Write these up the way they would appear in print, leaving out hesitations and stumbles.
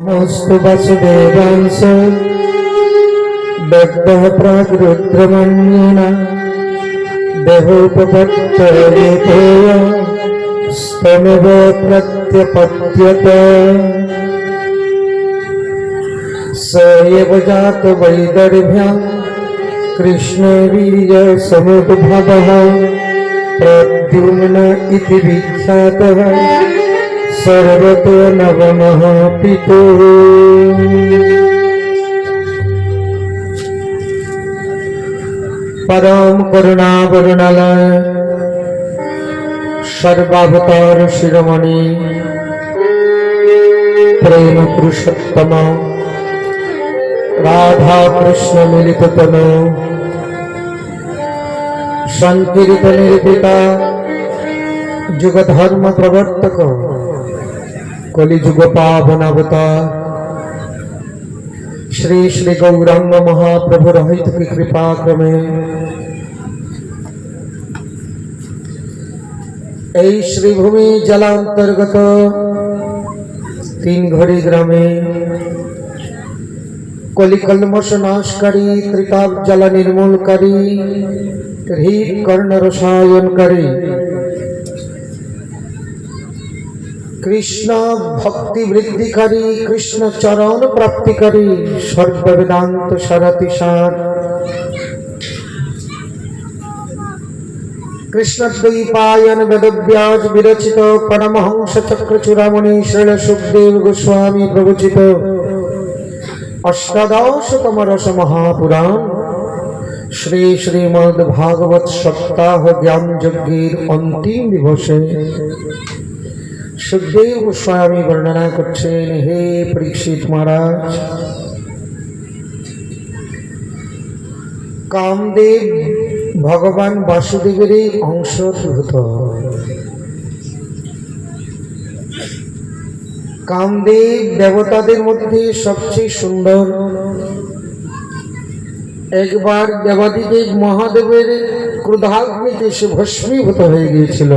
नमोस्तु वसुदेवांश दग्धः प्राग्रुद्रमण्येन देहोपपत्तयेतेय स्तमेव प्रत्यपद्यत स एव जात वैदर्भ्यां कृष्णवीर्यसमुद्भवः प्रद्युम्न इति विख्यातः सर्वतो नवमः पितुः। परम करुणावरुणालय सर्वावतार शिरोमणि प्रेम पुरुषोत्तम राधा कृष्ण मिलित तनु संकीर्तनेर पिता जुग धर्म प्रवर्तक कलिजुग पावन अवतार श्री श्री गौरांग महाप्रभु रहित की कृपा क्रमे এই শ্রীভূমি জলান্তর্গত তিন ঘড়ি গ্রামে কলিকলমশ নাশকারী ত্রিতাপ জ্বালা নির্মূলকারী হৃদ কর্ণ রসায়নকারী कृष्ण भक्ति वृद्धिकारी कृष्ण चरण प्राप्तिकारी सर्व वेदांत सारतिसार कृष्ण द्वैपायन वेदव्यास विरचित परमहंस चक्र चूड़ामणि श्रील सुखदेव गोस्वामी प्रवचित अष्टादशतम रस महापुराण श्री श्रीमद् भागवत सप्ताह ज्ञान यज्ञेर अंतिम दिवसे सुखदेव गोस्वामी वर्णना करছেন हे परीक्षित महाराज कामदेव भगवान वासुदेवेर अंशभूत कामदेव देवतादेर मध्य सबचेয়ে सुंदर एक बार देवादिदेव महादेवेर क्रोधाग्निते से भस्मीभूत হয়ে গিয়েছিল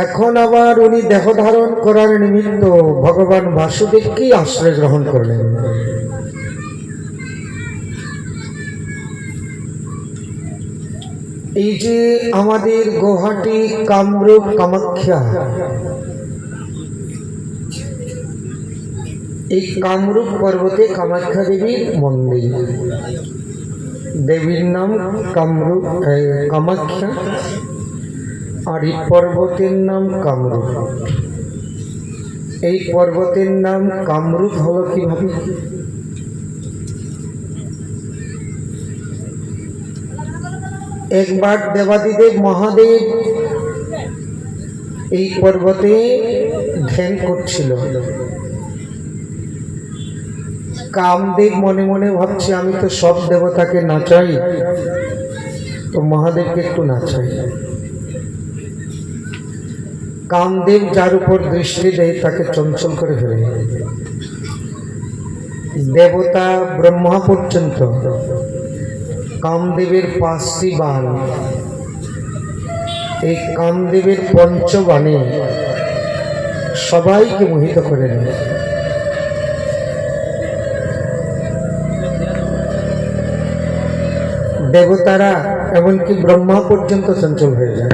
এখন আবার উনি দেহ ধারণ করার নিমিত্ত ভগবান বাসুদেবকে আশ্রয় গ্রহণ করলেন। এই যে আমাদের গুয়াহাটি কামরূপ কামাখ্যা, এই কামরূপ পর্বতে কামাখ্যা দেবীর মন্দির, দেবীর নাম কামরূপ কামাখ্যা और এই पर्वतेर नाम कामरूप। এই पर्वतेर नाम कामरूप हलो किभाबे? एक बार देवादिदेव महादेव এই पर्वते ध्यान করছিল। कामदेव मने मने भाबছে আমি তো সব দেবতাকে নাচাই, তো মহাদেবকে একটু নাচাই। कामदेव जार ऊपर दृष्टि दे ताके चंचल करे फेले। देवता ब्रह्मा पर्यन्त कामदेवेर पाँचटी बाण, এই कामदेवेर पंचबाणे सबाइके मोहित करे नेয়। देवतारा एमनकि ब्रह्मा पर्यन्त चंचल हो जाए।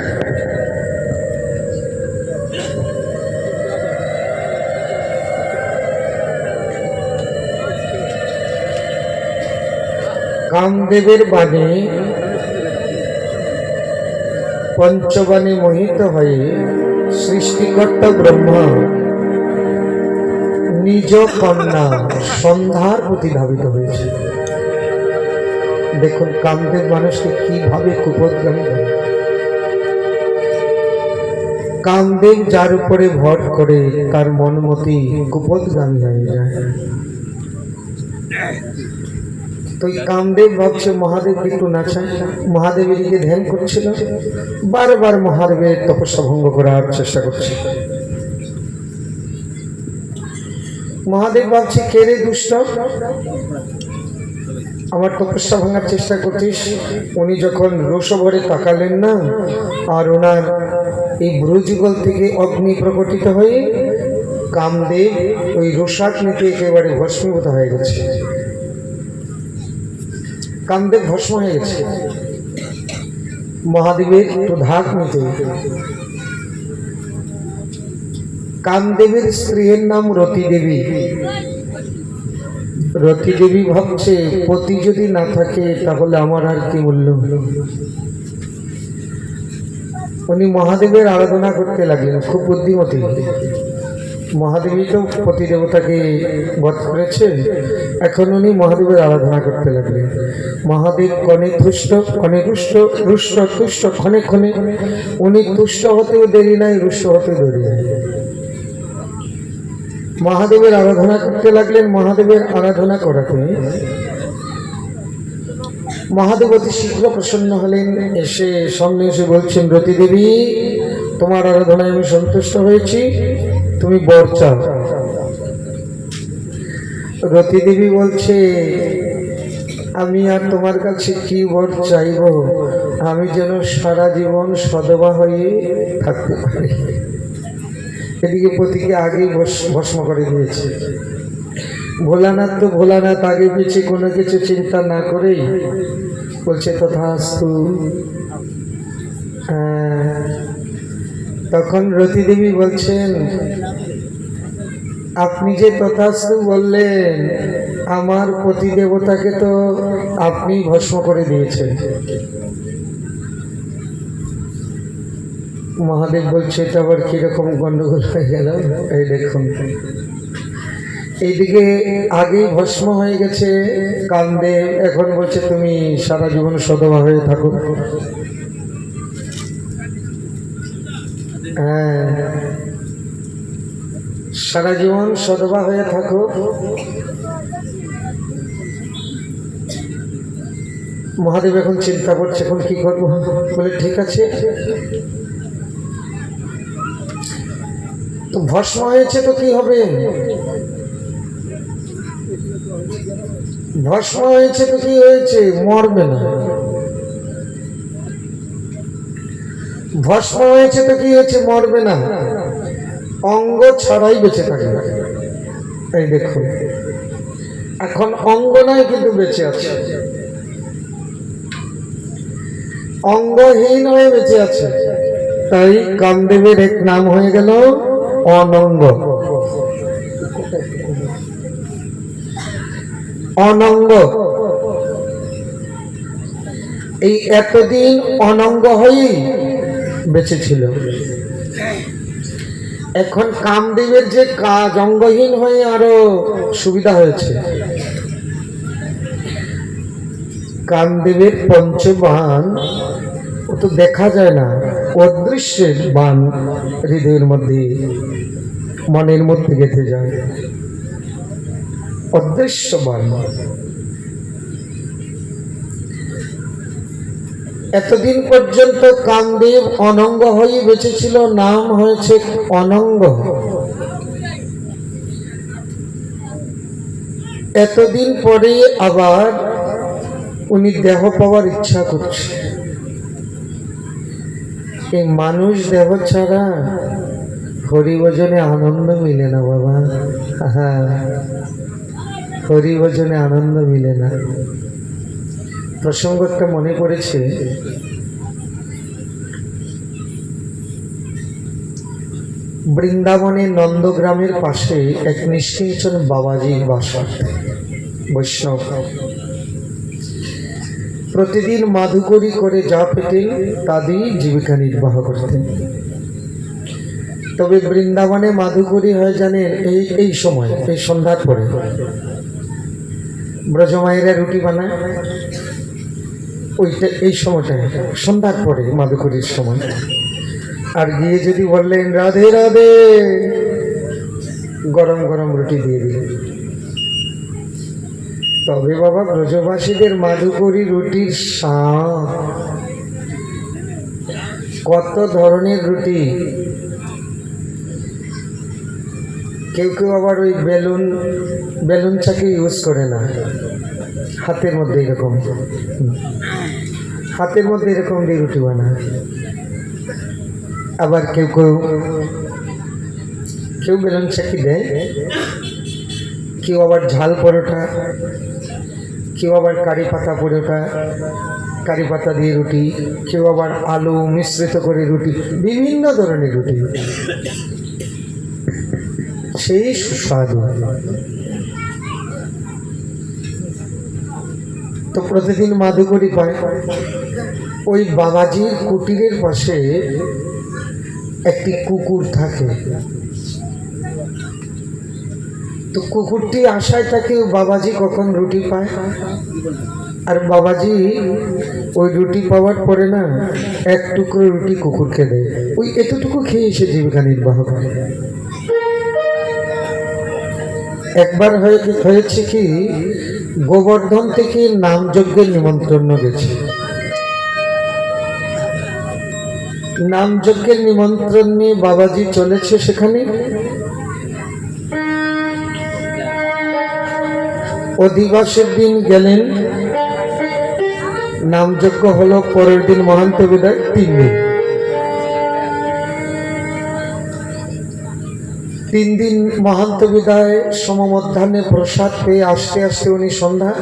कामदेवेर बाणे पंचबाणे मोहित हये सृष्टिकर्ता ब्रह्मा निज कन्या सन्ध्यार प्रति धावित हयेছে। देखुन कामदेव मानुषके किभाबे कुपद्रवी करे। कामदेव जार उपरे भर करे तार मनमति कुपद्गामी हये যায়। तो कामदेव भावছে महादेव একটু নাচায়। महादेव এদিকে ধ্যান করছিল, বারবার মহাদেবের তপস্যা ভঙ্গ করার চেষ্টা করছে। महादेव ভাবছে কে রে দুষ্ট, আমার তপস্যা ভাঙার চেষ্টা করছিস। উনি যখন রোষভরে তাকালেন না আর ওনার এই ভ্রুযুগল থেকে অগ্নি প্রকটিত হয়ে কামদেব ওই রোষাগ্নিতে একেবারে ভস্মীভূত হয়ে গেছে। কামদেব ভস্ম হয়ে গেছে মহাদেবের ক্রোধাগ্নিতে। কামদেবের স্ত্রীর নাম রতি দেবী। রতি দেবী ভাবছে পতি যদি না থাকে তাহলে আমার আর কি মূল্য। উনি মহাদেবের আরাধনা করতে লাগলেন, খুব বুদ্ধিমতী। মহাদেবী তো পতি দেবতাকে বধ করেছে, এখন উনি মহাদেবের আরাধনা করতে লাগলেন। মহাদেব কনে তুষ্ট, কনে রুষ্ট, রুষ্ট তুষ্ট, ক্ষণে ক্ষণে। উনি তুষ্ট হতেও দেরি নাই, রুষ্ট হতেও দেরি নাই। মহাদেবের আরাধনা করতে লাগলেন। মহাদেবের আরাধনা করাতে মহাদেব অতি শীঘ্র প্রসন্ন হলেন। এসে সামনে এসে বলছেন, রতি দেবী, তোমার আরাধনায় আমি সন্তুষ্ট হয়েছি, তুমি বর চাও। রতি দেবী বলছে, আমি আর তোমার কাছে কি বর চাইব, আমি যেন সারা জীবন সধবা হয়ে থাকতে পারি। এদিকে পতিকে আগেই ভস্ম করে দিয়েছে। ভোলানাথ তো ভোলানাথ, আগে পিছিয়ে কোনো কিছু চিন্তা না করেই বলছে তথাস্তু। তখন রতি দেবী বলছেন, আপনি যে তথাস্তু বললেন, আমার পতি দেবতাকে তো আপনি ভস্ম করে দিয়েছেন। মহাদেব বলছে, এটা আবার কিরকম গন্ডগোল হয়ে গেল। এই দেখুন, এইদিকে আগেই ভস্ম হয়ে গেছে কামদেব, এখন বলছে তুমি সারা জীবন সধবা হয়ে থাকো। হ্যাঁ, সারা জীবন সধবা হয়ে থাকো। মহাদেব এখন চিন্তা করছে, এখন কি করবো। বলে ঠিক আছে, তো ভস্ম হয়েছে তো কি হবে, ভস্ম হয়েছে তো কি হয়েছে, মরবে না। ভস্ম হয়েছে তো কি হয়েছে, মরবে না, অঙ্গ ছাড়াই বেঁচে থাকবে। এই দেখুন, এখন অঙ্গ নয় কিন্তু বেঁচে আছে, অঙ্গহীন হয়ে বেঁচে আছে। তাই কামদেবের এক নাম হয়ে গেল অনঙ্গ। অনঙ্গ, এই এতদিন অনঙ্গ হয়েই বেঁচে ছিল। এখন কামদেবের যে কাজ, অঙ্গহীন হয়ে আরো সুবিধা হয়েছে। কামদেবের পঞ্চবাণ ও তো দেখা যায় না, অদৃশ্যের বাণ হৃদয়ের মধ্যে, মনের মধ্যে গেঁথে যায়। অদৃশ্য বাণ। এতদিন পর্যন্ত কামদেব অনঙ্গ হয়ে বেঁচেছিল, নাম হয়েছে অনঙ্গ। এতদিন পরে আবার উনি দেহ পাওয়ার ইচ্ছা করছে। এই মানুষ দেহ ছাড়া হরিভজনে আনন্দ মিলে না বাবা। হ্যাঁ, হরিভজনে আনন্দ মিলে না। প্রসঙ্গটা মনে পড়েছে, বৃন্দাবনে নন্দগ্রামের পাশে এক নিষ্কিঞ্চন বাবাজির বাসা, বৈষ্ণব। প্রতিদিন মাধুকরী করে যা পেতেন তা দিয়ে জীবিকা নির্বাহ করতেন। তবে বৃন্দাবনে মাধুকরী হয় জানেন এই সময়, এই সন্ধ্যার পরে। ব্রজমায়েরা রুটি বানায় ওইটা, এই সময়টায় সন্ধ্যার পরে মাধুকরীর সময়। আর গিয়ে যদি বললেন রাধে রাধে, গরম গরম রুটি দিয়ে দিলেন। তবে বাবা, ব্রজবাসীদের মাধুকরী রুটির স্বাদ, কত ধরনের রুটি। কেউ কেউ আবার ওই বেলুন চাকি ইউজ করে না, হাতের মধ্যে এরকম, হাতের মধ্যে এরকম দিয়ে রুটি বানায়। আবার কেউ কেউ কেউ বেলুন চাকি দেয়, কেউ আবার ঝাল পরোটা, কেউ আবার কারি পাতা পরোটা, কারি পাতা দিয়ে রুটি, কেউ আবার আলু মিশ্রিত করে রুটি, বিভিন্ন ধরনের রুটি, সেই সুস্বাদু। তো প্রতিদিন মাদুকরি পায়। ওই বাবাজির কুটিরের পাশে একটি কুকুর থাকে। তো কুকুরটি আশায় থাকে বাবাজি কখন রুটি পায়, আর বাবাজি ওই রুটি পাওয়ার পরে না এক টুকরো রুটি কুকুরকে দেয়। ওই এতটুকু খেয়ে এসে জীবিকা নির্বাহ করে। একবার হয়েছে কি, গোবর্ধন থেকে নামযজ্ঞের নিমন্ত্রণ গেছে। নামযজ্ঞের নিমন্ত্রণ নিয়ে বাবাজি চলেছে সেখানে। অধিবাসের দিন গেলেন, নামযজ্ঞ হলো পরের দিন মহান্ত বিদায়, 3 দিন। 3 দিন মহান্ত বিদায়, সমমধ্যাহ্নে প্রসাদ পেয়ে আসতে আসতে উনি সন্ধ্যা।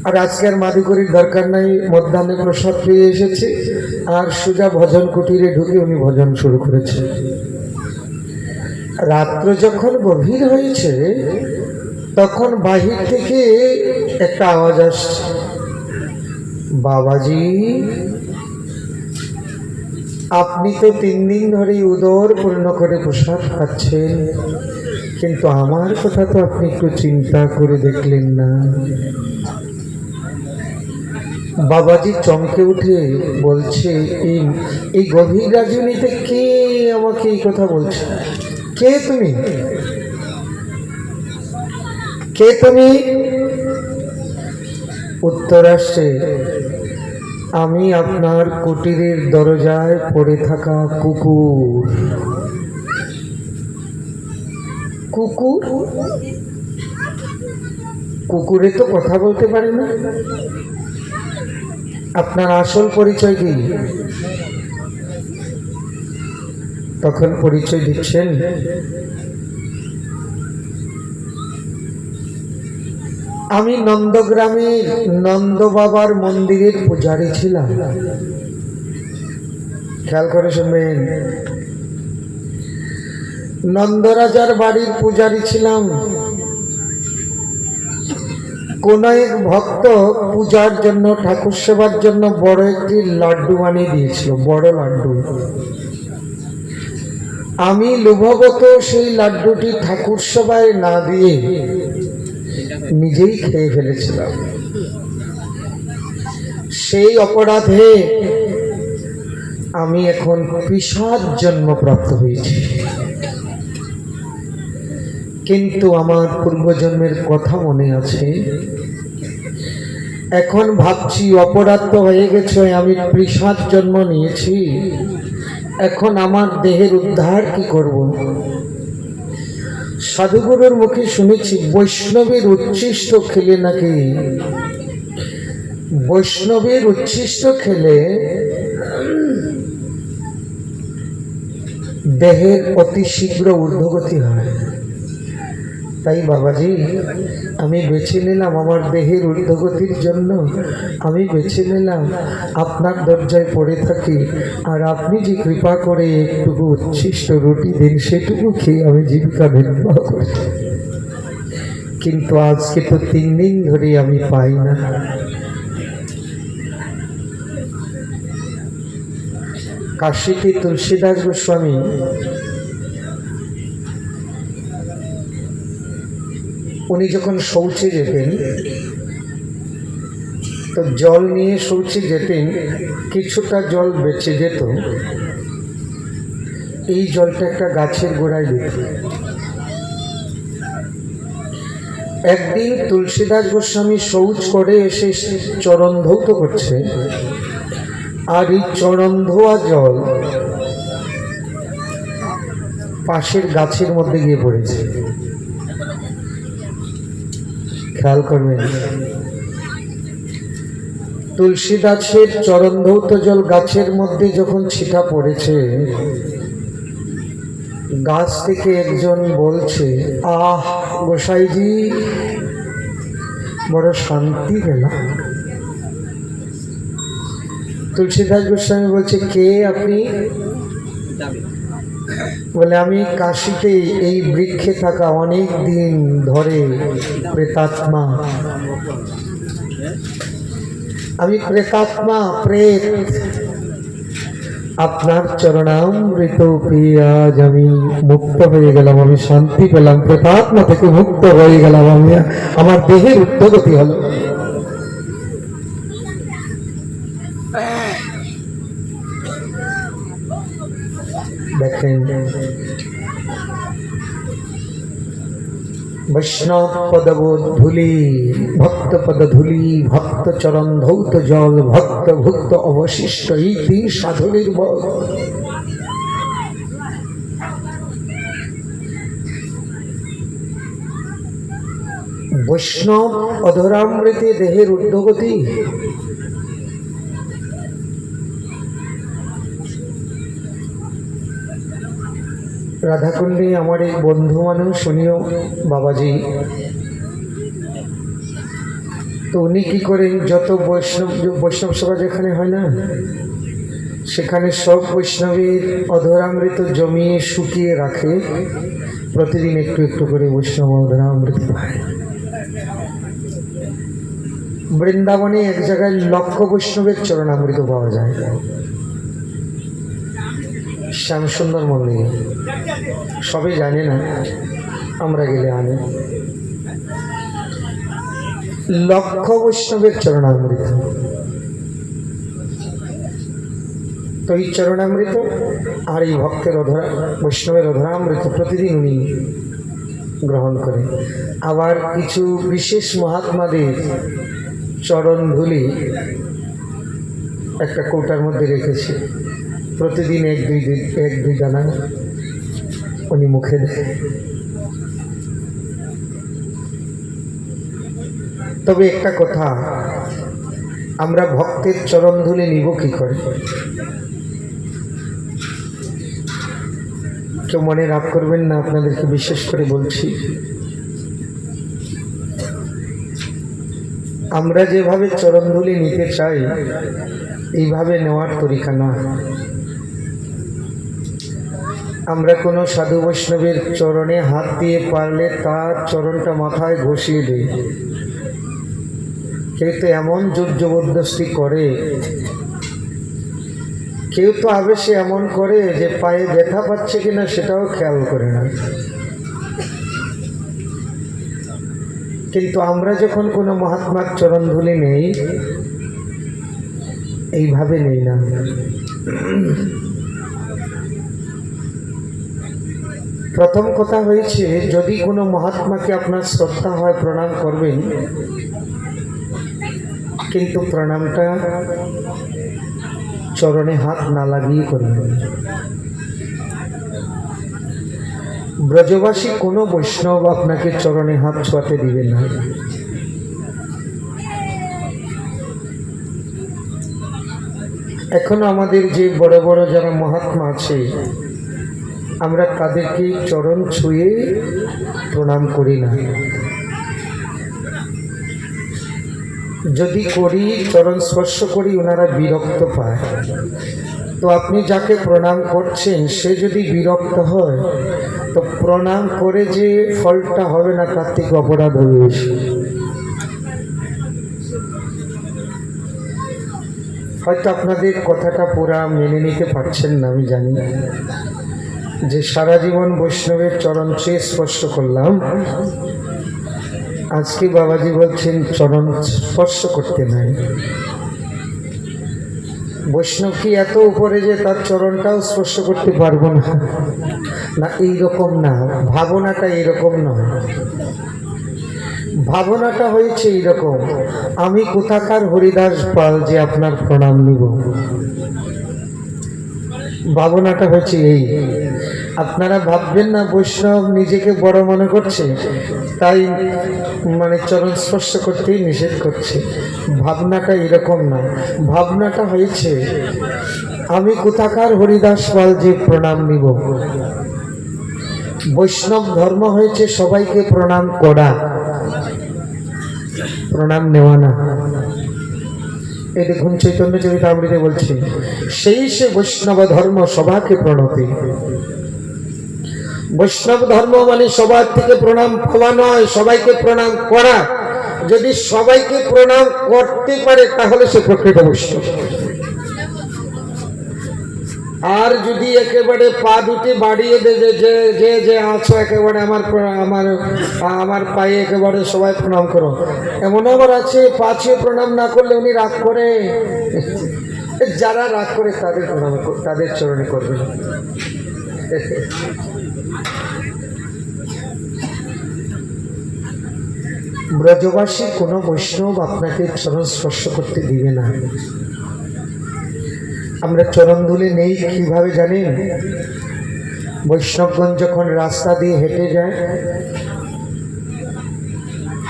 আর আজকে আর মাদুকরির দরকার নাই, মধ্যাহ্নে প্রসাদ পেয়ে এসেছে, আর সোজা ভজন কুটিরে ঢুকে উনি ভজন শুরু করেছে। রাত্র যখন গভীর হয়েছে তখন বাহির থেকে একটা আওয়াজ আসছে, বাবাজি আপনি তো 3 দিন ধরে উদর পূর্ণ করে প্রসাদ খাচ্ছেন, কিন্তু আমার কথা তো আপনি একটু চিন্তা করে দেখলেন না। বাবাজি চমকে উঠে বলছে, এই গভীর রাজনীতিতে কে আমাকে এই কথা বলছে? কে তুমি? কে তুমি? উত্তর আসছে, আমি আপনার কুটিরের দরজায় পড়ে থাকা কুকুর। কুকুর? কুকুরে তো কথা বলতে পারে না। আপনার আসল পরিচয় কি? তখন পরিচয় দিচ্ছেন, আমি নন্দগ্রামের নন্দ বাবার মন্দিরের পূজারী ছিলাম। খেয়াল করে শুনবেন, নন্দরাজার বাড়ির পূজারী ছিলাম। কোন এক ভক্ত পূজার জন্য, ঠাকুর সেবার জন্য বড় একটি লাড্ডু বানিয়ে দিয়েছিল, বড় লাড্ডু। আমি লোভবত সেই লাড্ডুটি ঠাকুর সেবায় না দিয়ে নিজেই খেয়ে ফেলেছিলাম। সেই অপরাধে আমি এখন পিশাচ জন্ম প্রাপ্ত হয়েছি। কিন্তু আমার পূর্বজন্মের কথা মনে আছে। এখন ভাবছি অপরাধ তো হয়ে গেছে, আমি পিশাচ জন্ম নিয়েছি, এখন আমার দেহের উদ্ধার কি করব? সাধুগুরুর মুখে শুনেছি বৈষ্ণবের উচ্ছিষ্ট খেলে নাকি, বৈষ্ণবের উচ্ছিষ্ট খেলে দেহের অতি শীঘ্র ঊর্ধ্বগতি হয়। তাই বাবাজি আমি বেছে নিলাম আমার দেহের ঊর্ধ্বগতির জন্য, আমি বেছে নিলাম আপনার দরজায় পড়ে থাকি, আর আপনি যে কৃপা করে একটুকু উচ্ছিষ্ট রুটি দিন, সেটুকু খেয়ে আমি জীবিকা নির্বাহ করি। কিন্তু আজকে তো 3 দিন ধরে আমি পাই না। কাশীতে তুলসীদাস গোস্বামী উনি যখন শৌচে যেতেন, তো জল নিয়ে শৌচে যেতেন, কিছুটা জল বেঁচে যেত, এই জলটা একটা গাছের গোড়ায় দিত। একদিন তুলসীদাস গোস্বামী শৌচ করে এসে চরণ ধৌত করছে, আর এই চরণ ধোয়া জল পাশের গাছের মধ্যে গিয়ে পড়েছে। খেয়াল করবেন, তুলসী গাছের চরণ ধৌত জল গাছের মধ্যে যখন ছিটা পড়েছে, গাছ থেকে একজন বলছে, আহ গোসাইজি, বড় শান্তি পেলাম। তুলসীদাস গোস্বামী বলছে, কে আপনি? বলে, আমি কাশীতে এই বৃক্ষে থাকা অনেক দিন ধরে প্রেতাত্মা, আমি প্রেতাত্মা, প্রেত। আপনার চরণামৃত পেয়ে আজ আমি মুক্ত হয়ে গেলাম, আমি শান্তি পেলাম, প্রেতাত্মা থেকে মুক্ত হয়ে গেলাম, আমি আমার দেহের উদ্যোগতি হলো। দেখেন, বৈষ্ণব পদবোধ ধুলি, ভক্ত পদ ধুলি, ভক্ত চরণ ধৌত জল, ভক্ত ভুক্ত অবশিষ্ট, এই তিন সাধনের বল। বৈষ্ণব অধরামৃতে দেহের ঊর্ধ্বগতি। রাধাকুণ্ডে আমার এই বন্ধু মানুষ, উনিও বাবাজি। তো উনি কি করেন, যত বৈষ্ণব সভা যেখানে হয় না, সেখানে সব বৈষ্ণবের অধরামৃত জমিয়ে শুকিয়ে রাখে, প্রতিদিন একটু একটু করে বৈষ্ণব অধরামৃত পায়। বৃন্দাবনে এক জায়গায় লক্ষ বৈষ্ণবের চরণামৃত পাওয়া যায়, শ্যামসুন্দর মন্দিরে। সবাই জানে না, আমরা গেলে আনে লক্ষ বৈষ্ণবের চরণামৃত। তো এই চরণামৃত আর এই ভক্তের বৈষ্ণবের অধরামৃত প্রতিদিন উনি গ্রহণ করেন। আবার কিছু বিশেষ মহাত্মাদের চরণ ধুলি একটা কৌটার মধ্যে রেখেছে, প্রতিদিন এক দুই দানা উনি মুখে দেয়। তবে একটা কথা, আমরা ভক্তের চরণ ধুলি নিব কি করে? কেউ মনে রাগ করবেন না, আপনাদেরকে বিশেষ করে বলছি, আমরা যেভাবে চরণ ধুলি নিতে চাই এইভাবে নেওয়ার তরিকা না। আমরা কোনো সাধু বৈষ্ণবের চরণে হাত দিয়ে পারলে তার চরণটা মাথায় ঘষিয়ে দিই। কেউ তো এমন জোর জবরদস্তি করে, কেউ তো আবেশে এমন করে যে পায়ে ব্যথা পাচ্ছে কিনা সেটাও খেয়াল করে না। কিন্তু আমরা যখন কোনো মহাত্মার চরণ ধুলি নেই, এইভাবে নেই না। প্রথম কথা হয়েছে, যদি কোনো মহাত্মাকে আপনার শ্রদ্ধা হয় প্রণাম করবেন, কিন্তু প্রণামটা চরণে হাত না লাগিয়ে করবেন। ব্রজবাসী কোনো বৈষ্ণব আপনাকে চরণে হাত ছোঁয়াতে দিবে না। এখনো আমাদের যে বড় বড় যারা মহাত্মা আছে, আমরা তাদেরকে চরণ ছুঁয়ে প্রণাম করি না। যদি করি, চরণ স্পর্শ করি, ওনারা বিরক্ত পায়। তো আপনি যাকে প্রণাম করছেন সে যদি বিরক্ত হয়, তো প্রণাম করে যে ফলটা হবে না, তার থেকে অপরাধ হবে বেশি। হয়তো আপনাদের কথাটা পুরা মেনে নিতে পারছেন না, আমি জানি, যে সারা জীবন বৈষ্ণবের চরণ ছুঁয়ে স্পর্শ করলাম, আজকে বাবাজি বলছেন চরণ স্পর্শ করতে নাই। বৈষ্ণব কি এত উপরে যে তার চরণটাও স্পর্শ করতে পারবো না? না, এইরকম না, ভাবনাটা এরকম নয়। ভাবনাটা হয়েছে এইরকম, আমি কোথাকার হরিদাস পাল যে আপনার প্রণাম নিব। ভাবনাটা হচ্ছে এই, আপনারা ভাববেন না বৈষ্ণব নিজেকে বড় মনে করছে তাই মানে চরণ স্পর্শ করতেই নিষেধ করছে। ভাবনাটা এরকম না। ভাবনাটা হয়েছে আমি কোথাকার হরিদাস পাল যে প্রণাম নিব। বৈষ্ণব ধর্ম হয়েছে সবাইকে প্রণাম করা, প্রণাম নেওয়া না। এই দেখুন চৈতন্য চরিতামৃতে বলছে সেই সে বৈষ্ণব ধর্ম সবাকে প্রণতি। বৈষ্ণব ধর্ম মানে সবার থেকে প্রণাম পাওয়া নয়, সবাইকে প্রণাম করা। যদি সবাইকে প্রণাম করতে পারে তাহলে সে প্রকৃত বৈষ্ণব। আর যদি একেবারে পা দুটি বাড়িয়ে দেবে যে যে যে আছো একেবারে আমার আমার আমার পায়ে একেবারে সবাই প্রণাম করো, এমন আবার আছে পা ছুঁয়ে প্রণাম না করলে উনি রাগ করে। যারা রাগ করে তাদের প্রণাম তাদের চরণে করবেন। ব্রজবাসী কোনো বৈষ্ণব আপনাকে চরণ স্পর্শ করতে দিবে না। আমরা চরণ ধুলে নেই কিভাবে জানেন? বৈষ্ণবগণ যখন রাস্তা দিয়ে হেঁটে যায়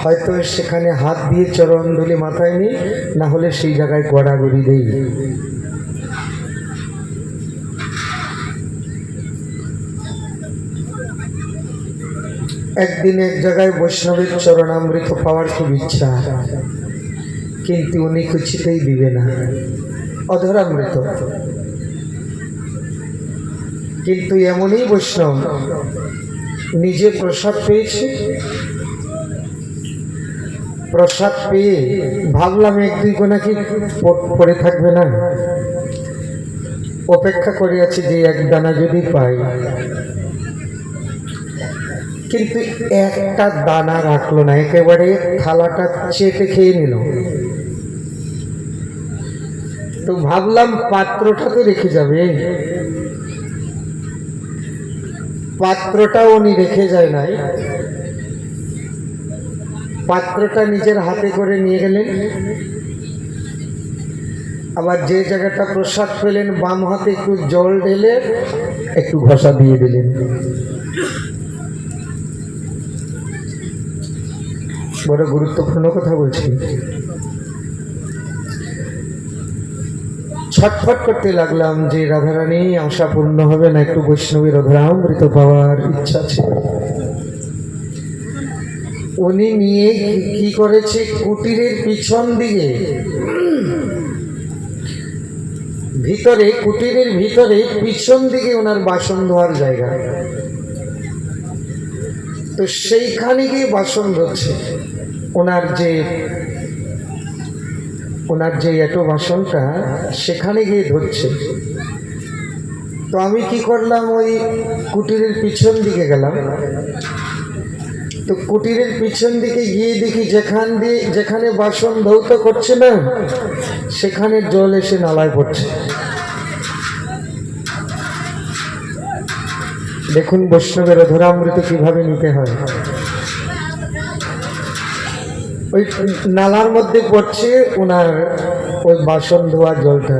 হয়তো সেখানে হাত দিয়ে চরণ ধুলে মাথায় নেই, না হলে সেই জায়গায় গড়াগড়ি দেই। একদিন এক জায়গায় বৈষ্ণবের চরণামৃত পাওয়ার খুব ইচ্ছা, কিন্তু উনি কিছুতেই দিবে না, অধরামৃত। কিন্তু এমনই বৈষ্ণব নিজে প্রসাদ পেয়েছে, প্রসাদ পেয়ে ভাবলাম এক দুই গোনা কি পড়ে থাকবে না, অপেক্ষা করে আছি যে এক দানা যদি পাই। কিন্তু একটা দানা রাখলো না, একেবারে থালাটা চেটে খেয়ে নিল। তো ভাবলাম পাত্রটা তো রেখে যাবে, পাত্রটা উনি রেখে যায় নাই, পাত্রটা নিজের হাতে করে নিয়ে গেলেন। আবার যে জায়গাটা প্রসাদ পেলেন বাম হাতে একটু জল ঢেলে একটু ঘষা দিয়ে দিলেন। বড় গুরুত্বপূর্ণ কথা বলছি। ছটফট করতে লাগলাম যে রাধারানী আশা পূর্ণ হবে না, একটু বৈষ্ণবীর অধরামৃত পাওয়ার ইচ্ছা ছিল। উনি নিয়ে কি করেছে, কুটিরের পিছন দিকে ভিতরে, কুটিরের ভিতরে পিছন দিকে ওনার বাসন ধোয়ার জায়গা, তো সেইখানে গিয়ে বাসন ধরছে। ওনার যে এটো বাসনটা সেখানে গিয়ে ধরছে। তো আমি কি করলাম, ওই কুটিরের পিছন দিকে গেলাম। তো কুটিরের পিছন দিকে গিয়ে দেখি যেখানে বাসন ধৌত করছে না সেখানে জল এসে নালায় পড়ছে। দেখুন বৈষ্ণবের অধরামৃত কিভাবে নিতে হয়। ওই নালার মধ্যে পড়ছে ওনার ওই বাসন ধোয়ার জলটা,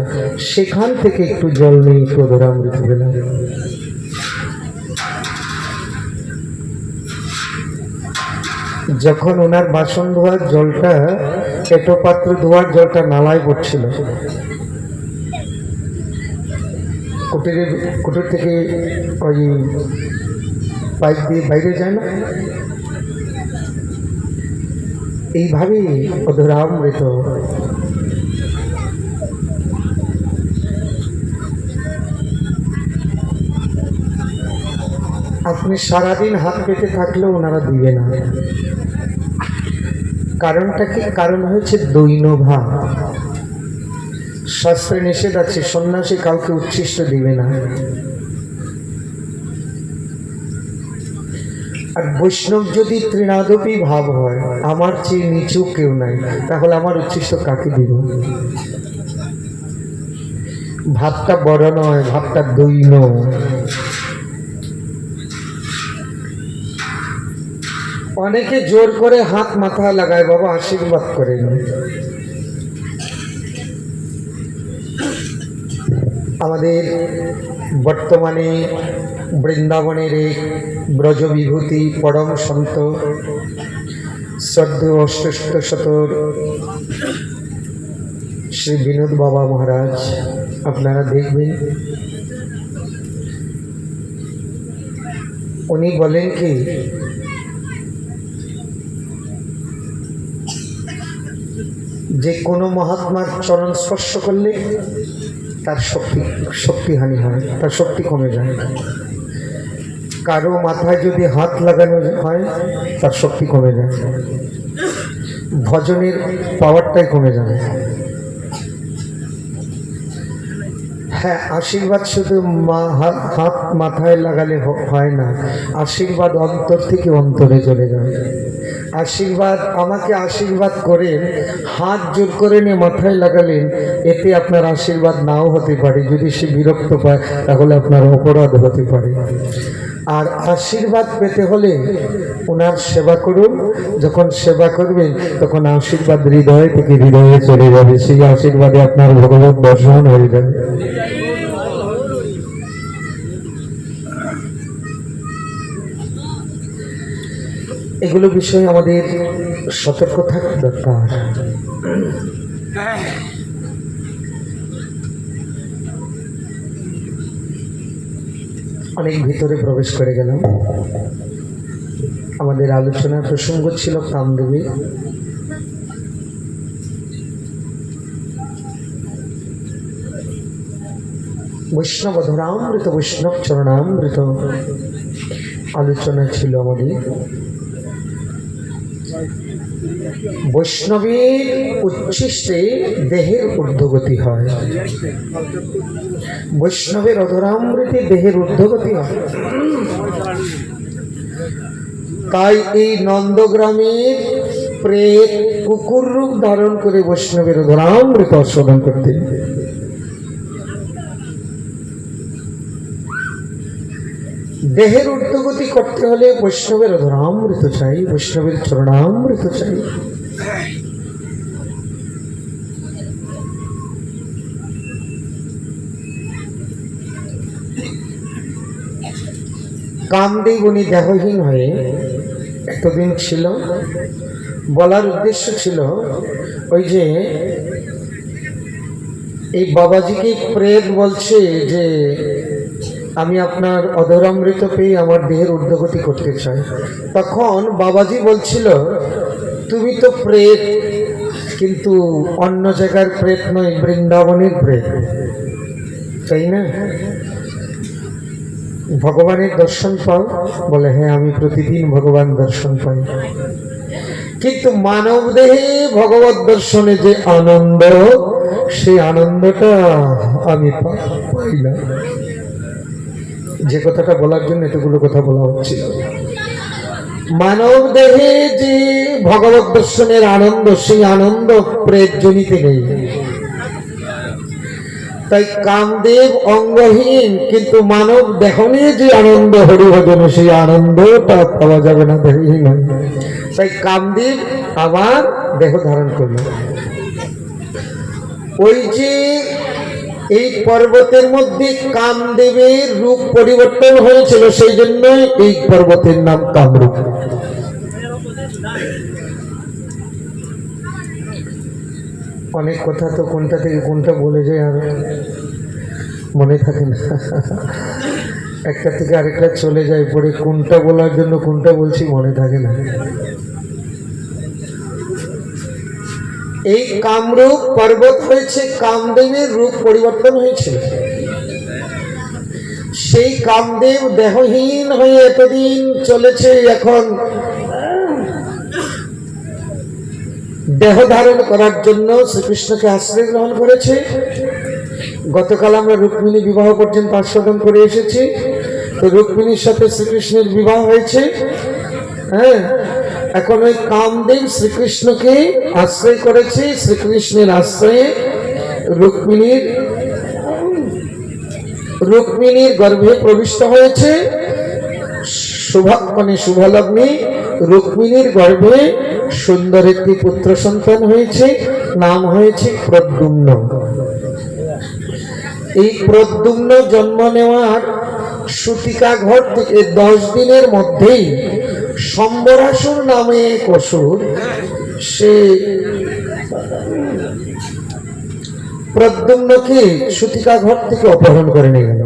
সেখান থেকে একটু জল নিয়ে একটু অধরামৃত পেলাম। যখন ওনার বাসন ধোয়ার জলটা, এটো পাত্র ধোয়ার জলটা নালায় পড়ছিল, কুটির থেকে ওই পাইপ দিয়ে বাইরে যায় না, এইভাবেই অধরামৃত। আপনি সারাদিন হাত পেতে থাকলেও ওনারা দিবে না। কারণটা কি? কারণ হয়েছে দৈন ভাব। শাস্ত্রে নিষেধ আছে সন্ন্যাসী কাউকে উচ্ছিষ্ট দিবে না। আর বৈষ্ণব যদি তৃণাদপি ভাব হয়, আমার চেয়ে নিচু কেউ নাই, তাহলে আমার উচ্ছিষ্ট কাকে দিব? ভাবটা বড় নয়, ভাবটা দৈন। অনেকে জোর করে হাত মাথায় লাগায়, বাবা আশীর্বাদ করেন। আমাদের বর্তমানে বৃন্দাবনের এক ব্রজ বিভূতি পরম সন্ত শ্রদ্ধেয় অষ্টাদশ শতক শ্রী বিনোদ বাবা মহারাজ আপনারা দেখবেন। উনি বলেন কি, যে কোনো মহাত্মার চরণ স্পর্শ করলে তার শক্তিহানি হয়, তার শক্তি কমে যায়। কারো মাথায় যদি হাত লাগানো হয় তার শক্তি কমে যায়, ভজনের পাওয়ারটাই কমে যাবে। হ্যাঁ, আশীর্বাদ শুধু হাত মাথায় লাগালে হয় না, আশীর্বাদ অন্তর থেকে অন্তরে চলে যায়। আশীর্বাদ, আমাকে আশীর্বাদ করেন, হাত জোর করে নিয়ে মাথায় লাগালেন, এতে আপনার আশীর্বাদ নাও হতে পারে। যদি সে বিরক্ত পায় তাহলে আপনার অপরাধ হতে পারে। আর আশীর্বাদ পেতে হলে ওনার সেবা করুন। যখন সেবা করবেন তখন আশীর্বাদ হৃদয় থেকে হৃদয়ে চলে যাবে, সেই আশীর্বাদে আপনার ভগবত দর্শন হয়ে যাবে। এগুলো বিষয়ে আমাদের সতর্ক থাকা দরকার। অনেক ভিতরে প্রবেশ করে গেলাম। আমাদের আলোচনার প্রসঙ্গ ছিল কামদেবী। বৈষ্ণব অধরামৃত, বৈষ্ণব চরণামৃত আলোচনা ছিল আমাদের। বৈষ্ণবের উচ্ছিষ্টে দেহের ঊর্ধ্বগতি হয়, বৈষ্ণবের অধরামৃতে দেহের ঊর্ধ্বগতি হয়। তাই এই নন্দগ্রামের প্রেত কুকুর রূপ ধারণ করে বৈষ্ণবের অধরামৃত আস্বাদন করতেন। দেহের ঊর্ধ্বগতি করতে হলে বৈষ্ণবের অধরামৃত চাই, বৈষ্ণবের চরণামৃত চাই। কামদেব উনি দেহহীন হয়ে এতদিন ছিল। বলার উদ্দেশ্য ছিল ওই যে এই বাবাজিকে প্রেত বলছে যে আমি আপনার অধরামৃত পেয়ে আমার দেহের ঊর্ধ্বগতি করতে চাই। তখন বাবাজি বলছিল, তুমি তো প্রেত, কিন্তু অন্য জায়গার প্রেত নয়, বৃন্দাবনের প্রেত, তাই না? ভগবানের দর্শন পাও? বলে হ্যাঁ, আমি প্রতিদিন ভগবান দর্শন পাই। কিন্তু মানব দেহে ভগবত দর্শনে যে আনন্দ, সেই আনন্দটা আমি পাই না। যে কথাটা বলার জন্য এতগুলো কথা বলা হচ্ছিল, মানব দেহে যে ভগবত দর্শনের আনন্দ, সেই আনন্দ প্রেতজনিতে নেই। তাই কামদেব অঙ্গহীন, কিন্তু মানব দেহ নিয়ে যে আনন্দ হরিভজনে, সেই আনন্দটা পাওয়া যাবে না দেহহীন। তাই কামদেব আবার দেহ ধারণ করল। ওই যে এই পর্বতের মধ্যে কামদেবের রূপ পরিবর্তন হয়েছিল, সেই জন্য এই পর্বতের নাম কামরূপ। অনেক কথা তো কোনটা থেকে কোনটা বলে যায় আর মনে থাকে না, একটা থেকে আরেকটা চলে যায়, পরে কোনটা বলার জন্য কোনটা বলছি মনে থাকে না। এই কামরূপ পর্বত হয়েছে কামদেবের রূপ পরিবর্তন হয়েছিল। সেই কামদেব দেহহীন হয়ে এতদিন চলেছে, এখন দেহ ধারণ করার জন্য শ্রীকৃষ্ণকে আশ্রয় গ্রহণ করেছে। গতকাল আমরা রুক্মিণী বিবাহ পর্যন্ত আস্বাদন করে এসেছি। তো রুক্মিণীর সাথে শ্রীকৃষ্ণের বিবাহ হয়েছে। হ্যাঁ, এখন ওই কামদেব শ্রীকৃষ্ণকে আশ্রয় করেছে। শ্রীকৃষ্ণের আশ্রয়ে রুক্মিণীর গর্ভে প্রবিষ্ট হয়েছে। শুভলগ্নে রুক্মিণীর গর্ভে সুন্দর একটি পুত্র সন্তান হয়েছে, নাম হয়েছে প্রদ্যুম্ন। এই প্রদ্যুম্ন জন্ম নেওয়ার সুতিকা ঘর থেকে 10 দিনের মধ্যেই সম্বরাসুর নামে এক অসুর সে প্রদ্যুম্নকে সুতিকা ঘর থেকে অপহরণ করে নিয়ে গেল।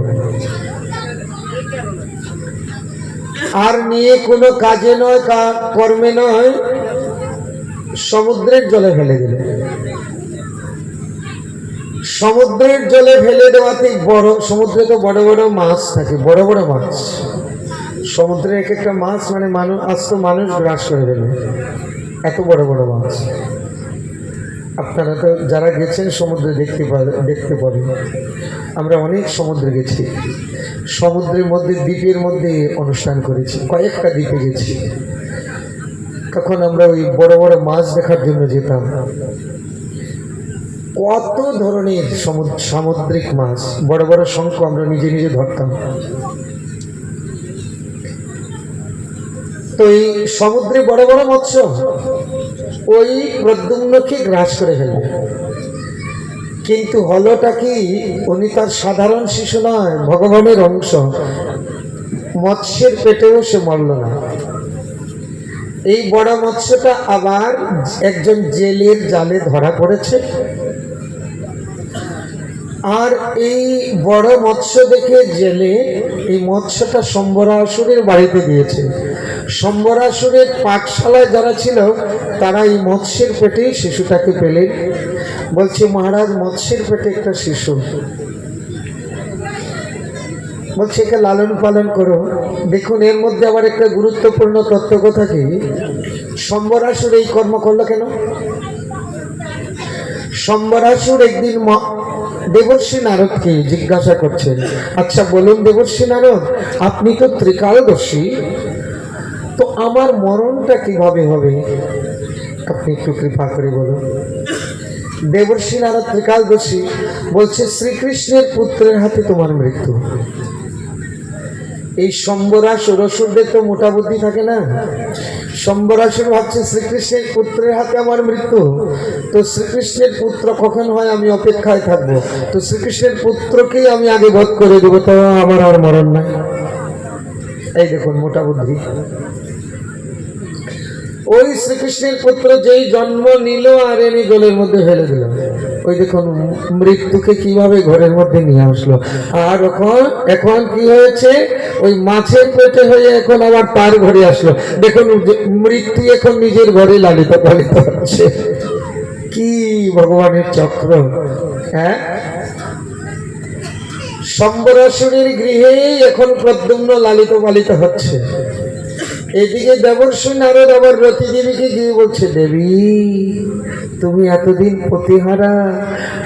আর নিয়ে কোনো কাজে নয়, কর্মে নয়, সমুদ্রের জলে ফেলে দিল। সমুদ্রের জলে ফেলে দেওয়াতে বড়, সমুদ্রে তো বড় বড় মাছ থাকে, বড় বড় মাছ। সমুদ্রে এক একটা মাছ মানে মানুষ, আজ তো মানুষ গ্রাস করে দেবে, এত বড় বড় মাছ। আপনারা তো যারা গেছেন সমুদ্রে দেখতে পাবেন। আমরা অনেক সমুদ্রে গেছি, সমুদ্রের মধ্যে দ্বীপের মধ্যে অনুষ্ঠান করেছি, কয়েকটা দ্বীপে গেছি। তখন আমরা ওই বড় বড় মাছ দেখার জন্য যেতাম। কত ধরনের সামুদ্রিক মাছ, বড় বড় শঙ্খ আমরা নিজে নিজে ধরতাম। তো এই সমুদ্রে বড় বড় মৎস্য ওই প্রদ্যুম্নকে গ্রাস করে ফেলবে। কিন্তু হলোটা কি, উনি তার সাধারণ শিশু নয়, ভগবানের অংশ। মৎস্যের পেটেও সে মরল না। এই বড় মৎস্যটা আবার একজন জেলের জালে ধরা পড়েছে। আর এই বড় মৎস্য দেখে জেলে এই মৎস্যটা সম্বরাসুরের বাড়িতে দিয়েছে। সম্বরাসুরের পাঠশালায় যারা ছিল তারা এই মৎস্যের পেটে শিশুটাকে পেলেন। বলছে, মহারাজ, মৎস্যের পেটে একটা শিশু, বলছে একে লালন পালন করো। দেখুন, এর মধ্যে আবার একটা গুরুত্বপূর্ণ তথ্য কথা কি, সম্বরাসুর এই কর্ম করলো কেন? সম্বরাসুর একদিন দেবর্ষি নারদকে জিজ্ঞাসা করছেন, আচ্ছা বলুন দেবর্ষি নারদ, আপনি তো ত্রিকালদর্শী, তো আমার মরণটা কিভাবে হবে? আপনি একটু কৃপা করে বলুন। দেবর্ষি নারদ ত্রিকালদর্শী, বলছে শ্রীকৃষ্ণের পুত্রের হাতে তোমার মৃত্যু। এই সম্বরাসুর, অসুরদের তো মোটা বুদ্ধি থাকে না। সম্বরাসুর ভাবছে শ্রীকৃষ্ণের পুত্রের হাতে আমার মৃত্যু, তো শ্রীকৃষ্ণের পুত্র কখন হয় আমি অপেক্ষায় থাকবো, তো শ্রীকৃষ্ণের পুত্রকেই আমি আগে বধ করে দেবো, তো আমার আর মরণ নাই। এই দেখুন মোটা বুদ্ধি। ওই শ্রীকৃষ্ণের পুত্র যেই জন্ম নিল আর এনে জলের মধ্যে ফেলে দিল। ওই দেখুন মৃত্যুকে কিভাবে ঘরের মধ্যে নিয়ে আসলো। আর এখন কি হয়েছে, ওই মাছের পেটে হয়ে এখন আবার তার ঘরে আসলো। দেখুন মৃত্যু এখন নিজের ঘরে লালিত পালিত হচ্ছে। কি ভগবানের চক্র! হ্যাঁ, সম্বরাসুরের গৃহেই এখন প্রদ্যুম্ন লালিত পালিত হচ্ছে। এদিকে দেবর্ষি নারদ আবার রতি দেবীকে গিয়ে বলছে, দেবী তুমি এতদিন পতিহারা,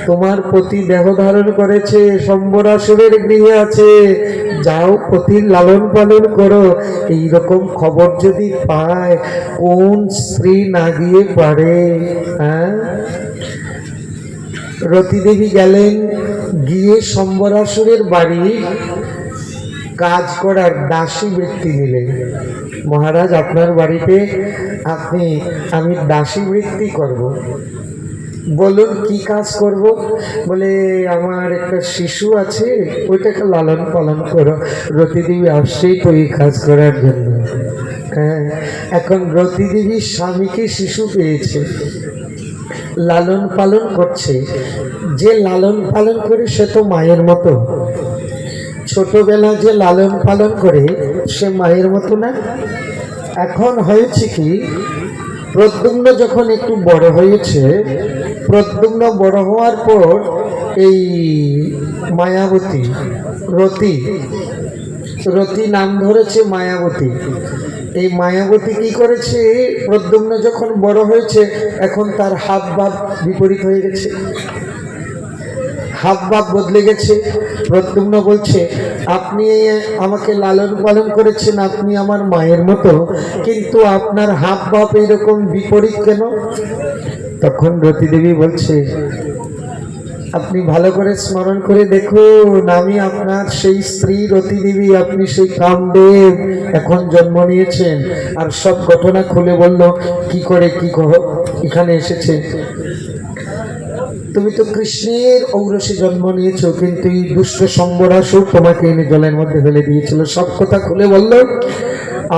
তোমার পতি দেহ ধারণ করেছে, সম্বরাসুরের গৃহে আছে, যাও পতির লালন পালন করো। এইরকম খবর যদি পায়, কোন স্ত্রী না গিয়ে পারে? হ্যাঁ, রতি দেবী গেলেন, গিয়ে সম্বরাসুরের বাড়ি কাজ করার দাসী বৃত্তি নিলেন। মহারাজ, আপনার বাড়িতে আমি দাসী বৃত্তি করব। বলুন কি কাজ করব? বলে আমার একটা শিশু আছে, ওইটাকে লালন পালন করো। রতি দেবী আসছেই তো এই কাজ করার জন্য। হ্যাঁ, এখন রতি দেবীর স্বামীকে শিশু পেয়েছে, লালন পালন করছে। যে লালন পালন করে সে তো মায়ের মতো। ছোটবেলা যে লালন পালন করে সে মায়ের মতো না। এখন হয়েছে কি, প্রদ্যুম্ন যখন একটু বড় হয়েছে, প্রদ্যুম্ন বড় হওয়ার পর এই মায়াবতী, রতি নাম ধরেছে মায়াবতী। এই মায়াবতী কি করেছে, প্রদ্যুম্ন যখন বড় হয়েছে এখন তার হাব ভাব বিপরীত হয়ে গেছে, হাব ভাব বদলে গেছে। প্রদ্যুম্ন বলছে, আপনি আমাকে লালন পালন করেছেন, আপনি আমার মায়ের মতো, কিন্তু আপনার হাব ভাব এইরকম বিপরীত কেন? তখন রতি দেবী বলছে, আপনি ভালো করে স্মরণ করে দেখুন, আমি আপনার সেই স্ত্রী রতি দেবী, আপনি সেই কামদেব এখন জন্ম নিয়েছেন। আর সব ঘটনা খুলে বলল কি করে কি এখানে এসেছে। তুমি তো কৃষ্ণের ঔরসে জন্ম নিয়েছো, কিন্তু এই দুষ্ট শম্বরাসুর তোমাকে এনে জলের মধ্যে ফেলে দিয়েছিল। সব কথা খুলে বলল।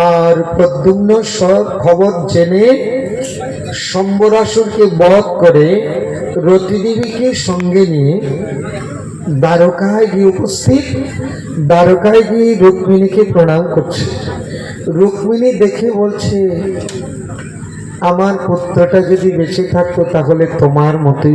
আর প্রদ্যুম্ন সব খবর জেনে শম্বরাসুরকে বধ করে রতিদেবীকে সঙ্গে নিয়ে দ্বারকায় গিয়ে উপস্থিত। দ্বারকায় গিয়ে রুক্মিণীকে প্রণাম করছে। রুক্মিণী দেখে বলছে, আমার পুত্রটা যদি বেঁচে থাকতো তাহলে তোমার মতোই